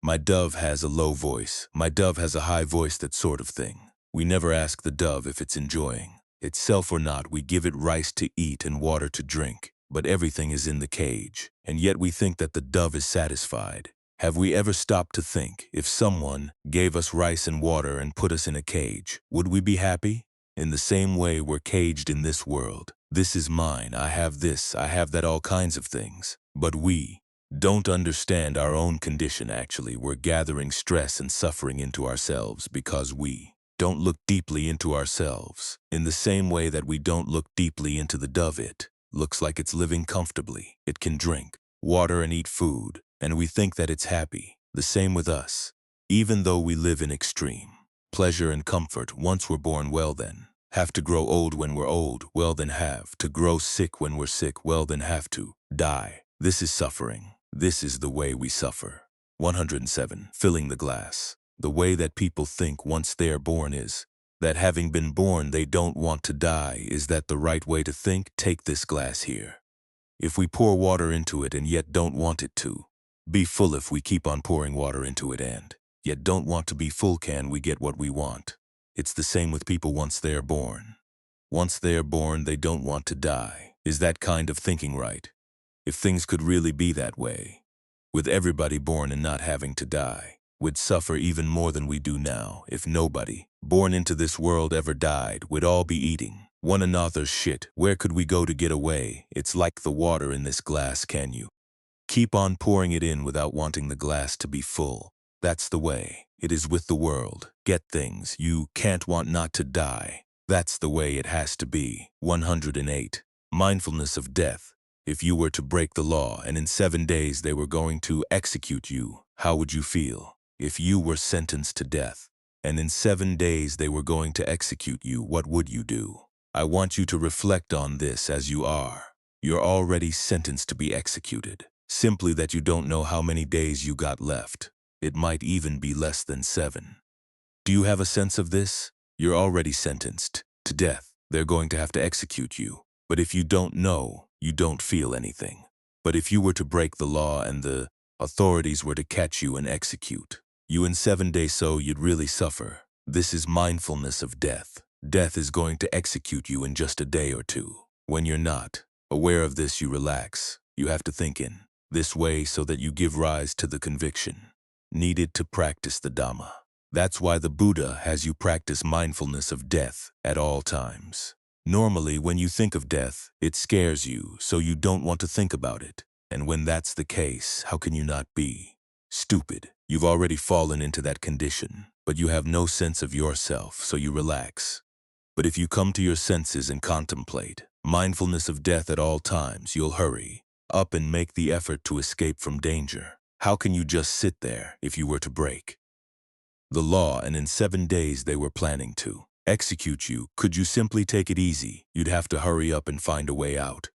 My dove has a low voice. My dove has a high voice, that sort of thing. We never ask the dove if it's enjoying itself or not. We give it rice to eat and water to drink, but everything is in the cage. And yet we think that the dove is satisfied. Have we ever stopped to think, if someone gave us rice and water and put us in a cage, would we be happy? In the same way, we're caged in this world. This is mine, I have this, I have that, all kinds of things. But we don't understand our own condition. Actually, we're gathering stress and suffering into ourselves because we don't look deeply into ourselves. In the same way that we don't look deeply into the dove, it looks like it's living comfortably. It can drink water and eat food, and we think that it's happy. The same with us. Even though we live in extreme pleasure and comfort, once we're born, well then have to grow old. When we're old, well then have to grow sick. When we're sick, well then have to die. This is suffering. This is the way we suffer. 107. Filling the glass. The way that people think once they are born is that having been born they don't want to die. Is that the right way to think? Take this glass here. If we pour water into it and yet don't want it to be full, if we keep on pouring water into it and yet don't want to be full, can we get what we want? It's the same with people once they are born. Once they are born, they don't want to die. Is that kind of thinking right? If things could really be that way, with everybody born and not having to die, would suffer even more than we do now. If nobody born into this world ever died, we'd all be eating one another's shit. Where could we go to get away? It's like the water in this glass. Can you keep on pouring it in without wanting the glass to be full? That's the way it is with the world. Get things you can't want not to die. That's the way it has to be. 108. Mindfulness of death. If you were to break the law and in 7 days they were going to execute you, how would you feel? If you were sentenced to death and in 7 days they were going to execute you, what would you do? I want you to reflect on this as you are. You're already sentenced to be executed. Simply that you don't know how many days you got left. It might even be less than 7. Do you have a sense of this? You're already sentenced to death. They're going to have to execute you. But if you don't know, you don't feel anything. But if you were to break the law and the authorities were to catch you and execute you in 7 days, so you'd really suffer. This is mindfulness of death. Death is going to execute you in just a day or two. When you're not aware of this, you relax. You have to think in this way so that you give rise to the conviction needed to practice the Dhamma. That's why the Buddha has you practice mindfulness of death at all times. Normally, when you think of death, it scares you, so you don't want to think about it. And when that's the case, how can you not be stupid? You've already fallen into that condition, but you have no sense of yourself, so you relax. But if you come to your senses and contemplate mindfulness of death at all times, you'll hurry up and make the effort to escape from danger. How can you just sit there if you were to break the law and in 7 days they were planning to execute you? Could you simply take it easy? You'd have to hurry up and find a way out.